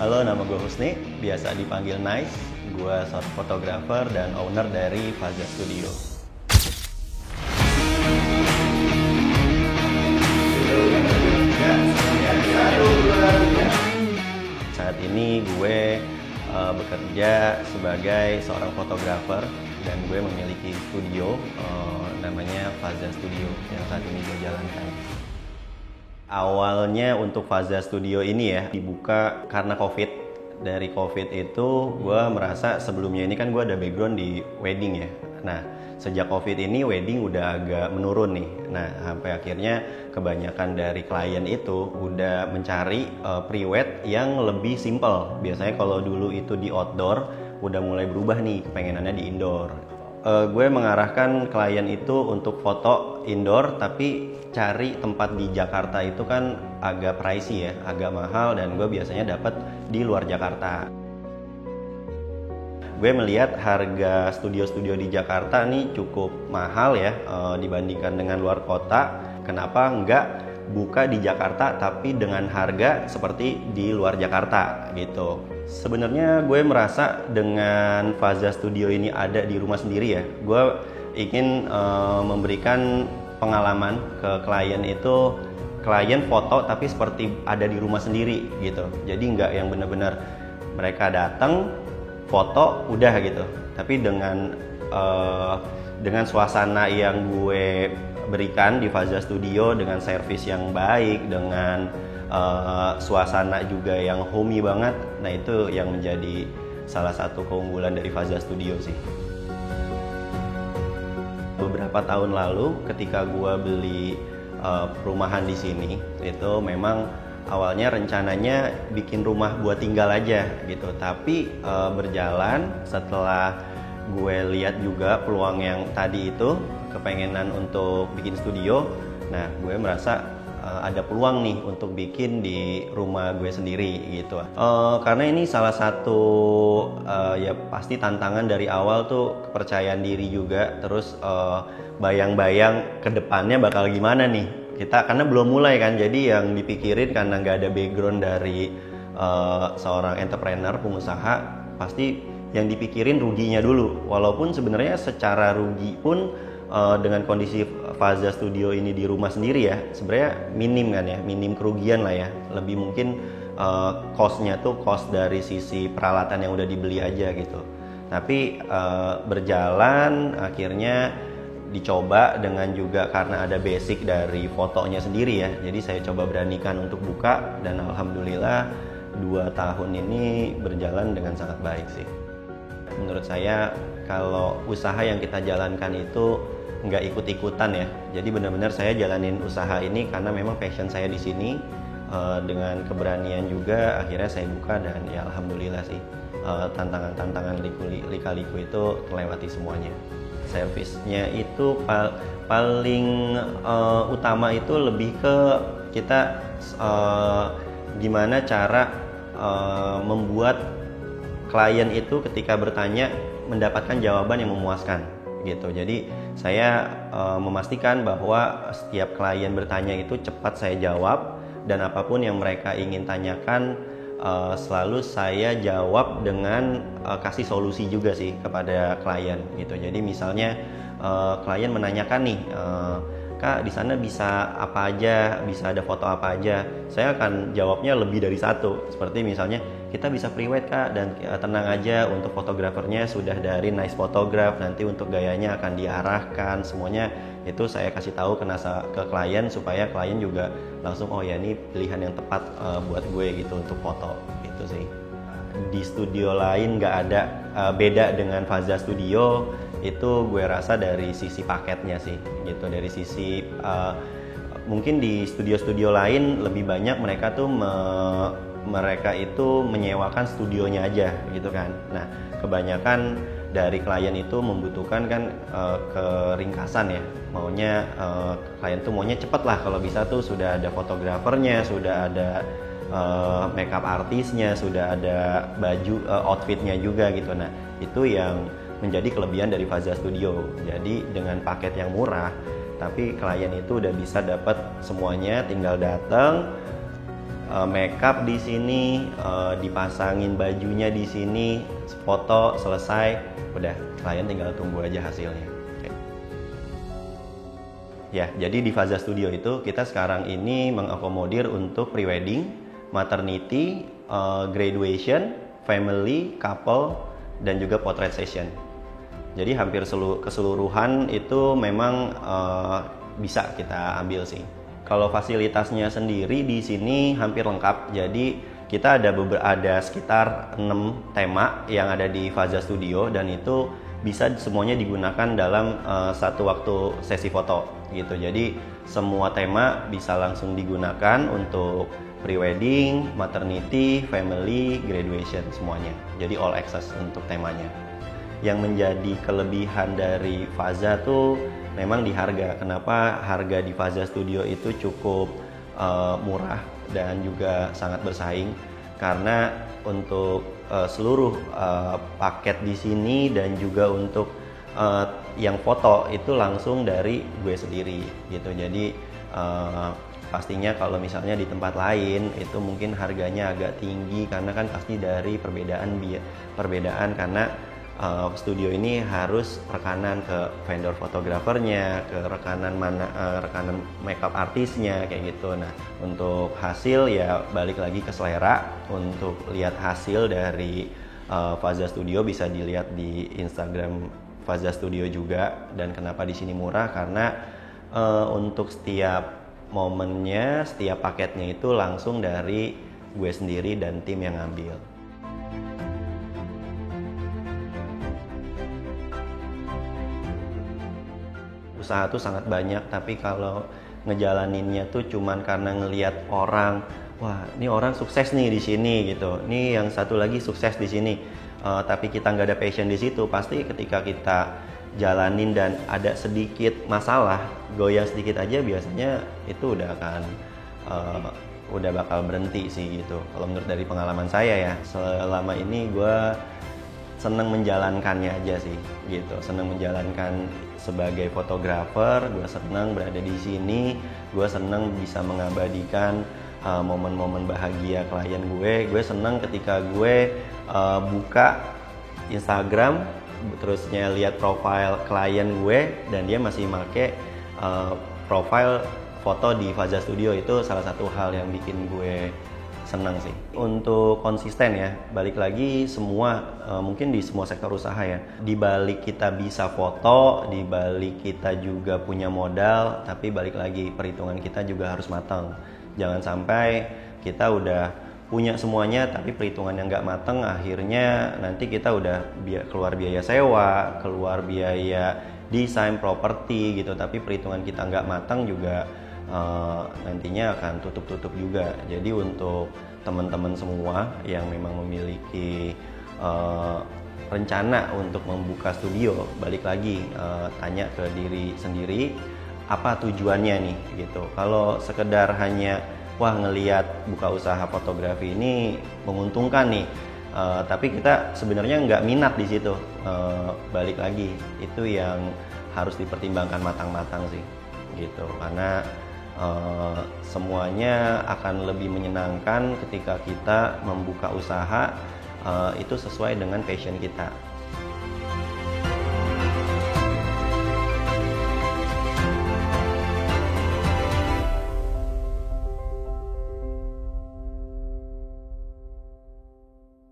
Halo, nama gue Husni, biasa dipanggil Nice. Gue seorang fotografer dan owner dari Faza Studio. Saat ini gue bekerja sebagai seorang fotografer dan gue memiliki studio namanya Faza Studio yang saat ini gue jalankan. Awalnya untuk Faza Studio ini ya dibuka karena COVID. Dari COVID itu gue merasa sebelumnya ini kan gue ada background di wedding ya. Nah sejak COVID ini wedding udah agak menurun nih. Nah sampai akhirnya kebanyakan dari klien itu udah mencari pre-wed yang lebih simple. Biasanya kalau dulu itu di outdoor udah mulai berubah nih kepengenannya di indoor. Gue mengarahkan klien itu untuk foto indoor tapi cari tempat di Jakarta itu kan agak pricey ya, agak mahal dan gue biasanya dapat di luar Jakarta. Gue melihat harga studio-studio di Jakarta nih cukup mahal ya dibandingkan dengan luar kota. Kenapa enggak buka di Jakarta tapi dengan harga seperti di luar Jakarta gitu. Sebenarnya gue merasa dengan Faza Studio ini ada di rumah sendiri ya, gue ingin memberikan pengalaman ke klien itu, klien foto tapi seperti ada di rumah sendiri gitu. Jadi nggak yang benar-benar mereka datang foto udah gitu, tapi dengan suasana yang gue berikan di Faza Studio, dengan servis yang baik, dengan suasana juga yang homey banget. Nah itu yang menjadi salah satu keunggulan dari Faza Studio sih. Beberapa tahun lalu ketika gua beli perumahan di sini, itu memang awalnya rencananya bikin rumah buat tinggal aja gitu. Tapi berjalan setelah gue lihat juga peluang yang tadi itu, kepengenan untuk bikin studio. Nah gue merasa ada peluang nih untuk bikin di rumah gue sendiri gitu. Karena ini salah satu ya pasti tantangan dari awal tuh, kepercayaan diri juga, terus bayang-bayang ke depannya bakal gimana nih kita, karena belum mulai kan. Jadi yang dipikirin karena nggak ada background dari seorang entrepreneur, pengusaha, pasti yang dipikirin ruginya dulu. Walaupun sebenarnya secara rugi pun dengan kondisi Faza Studio ini di rumah sendiri ya, sebenarnya minim kan ya, minim kerugian lah ya. Lebih mungkin cost-nya tuh cost dari sisi peralatan yang udah dibeli aja gitu. Tapi berjalan akhirnya dicoba dengan juga karena ada basic dari fotonya sendiri ya. Jadi saya coba beranikan untuk buka dan alhamdulillah 2 tahun ini berjalan dengan sangat baik sih. Menurut saya kalau usaha yang kita jalankan itu nggak ikut-ikutan ya. Jadi benar-benar saya jalanin usaha ini karena memang passion saya di sini, dengan keberanian juga akhirnya saya buka dan ya alhamdulillah sih tantangan-tantangan lika-liku itu terlewati semuanya. Servisnya itu paling utama itu lebih ke kita gimana cara membuat klien itu ketika bertanya mendapatkan jawaban yang memuaskan gitu. Jadi saya memastikan bahwa setiap klien bertanya itu cepat saya jawab, dan apapun yang mereka ingin tanyakan selalu saya jawab dengan kasih solusi juga sih kepada klien gitu. Jadi misalnya klien menanyakan nih, Kak di sana bisa apa aja, bisa ada foto apa aja, saya akan jawabnya lebih dari satu. Seperti misalnya kita bisa pre-wed Kak, dan tenang aja untuk fotografernya sudah dari Nice Photograph, nanti untuk gayanya akan diarahkan semuanya itu saya kasih tahu ke klien supaya klien juga langsung oh ya ini pilihan yang tepat buat gue gitu untuk foto gitu sih. Di studio lain nggak ada beda dengan Faza Studio itu, gue rasa dari sisi paketnya sih gitu. Dari sisi mungkin di studio-studio lain lebih banyak mereka tuh mereka itu menyewakan studionya aja gitu kan. Nah kebanyakan dari klien itu membutuhkan kan keringkasan ya, maunya klien tuh maunya cepet lah, kalau bisa tuh sudah ada fotografernya, sudah ada makeup artisnya, sudah ada baju outfitnya juga gitu. Nah itu yang menjadi kelebihan dari Faza Studio. Jadi dengan paket yang murah tapi klien itu udah bisa dapat semuanya, tinggal datang makeup di sini, dipasangin bajunya di sini, foto selesai, udah klien tinggal tunggu aja hasilnya. Ya, jadi di Faza Studio itu kita sekarang ini mengakomodir untuk prewedding, maternity, graduation, family, couple, dan juga portrait session. Jadi hampir keseluruhan itu memang bisa kita ambil sih. Kalau fasilitasnya sendiri di sini hampir lengkap. Jadi kita ada sekitar 6 tema yang ada di Faza Studio, dan itu bisa semuanya digunakan dalam satu waktu sesi foto gitu. Jadi semua tema bisa langsung digunakan untuk prewedding, maternity, family, graduation, semuanya. Jadi all access untuk temanya. Yang menjadi kelebihan dari Faza tuh memang di harga. Kenapa harga di Faza Studio itu cukup murah dan juga sangat bersaing? Karena untuk seluruh paket di sini dan juga untuk yang foto itu langsung dari gue sendiri gitu. Jadi pastinya kalau misalnya di tempat lain itu mungkin harganya agak tinggi karena kan pasti dari perbedaan karena studio ini harus rekanan ke vendor fotografernya, ke rekanan makeup artisnya kayak gitu. Nah, untuk hasil ya balik lagi ke selera. Untuk lihat hasil dari Faza Studio bisa dilihat di Instagram Faza Studio juga. Dan kenapa di sini murah? Karena untuk setiap momennya, setiap paketnya itu langsung dari gue sendiri dan tim yang ngambil. Usaha tuh sangat banyak, tapi kalau ngejalaninnya tuh cuman karena ngelihat orang, wah ini orang sukses nih di sini gitu, ini yang satu lagi sukses di sini, tapi kita nggak ada passion di situ, pasti ketika kita jalanin dan ada sedikit masalah, goyang sedikit aja biasanya itu udah bakal berhenti sih gitu. Kalau menurut dari pengalaman saya ya, selama ini gue seneng menjalankannya aja sih gitu, seneng menjalankan sebagai fotografer, gue seneng berada di sini, gue seneng bisa mengabadikan momen-momen bahagia klien gue seneng ketika gue buka Instagram terusnya lihat profile klien gue dan dia masih make profile foto di Faza Studio. Itu salah satu hal yang bikin gue senang sih. Untuk konsisten ya, balik lagi semua mungkin di semua sektor usaha ya. Di balik kita bisa foto, di balik kita juga punya modal, tapi balik lagi perhitungan kita juga harus matang. Jangan sampai kita udah punya semuanya tapi perhitungan yang nggak matang, akhirnya nanti kita udah keluar biaya sewa, keluar biaya desain properti gitu, tapi perhitungan kita nggak matang juga nantinya akan tutup juga. Jadi untuk teman-teman semua yang memang memiliki rencana untuk membuka studio, balik lagi tanya ke diri sendiri apa tujuannya nih gitu. Kalau sekedar hanya wah ngelihat buka usaha fotografi ini menguntungkan nih, tapi kita sebenarnya nggak minat di situ, balik lagi itu yang harus dipertimbangkan matang-matang sih gitu. Karena semuanya akan lebih menyenangkan ketika kita membuka usaha itu sesuai dengan passion kita.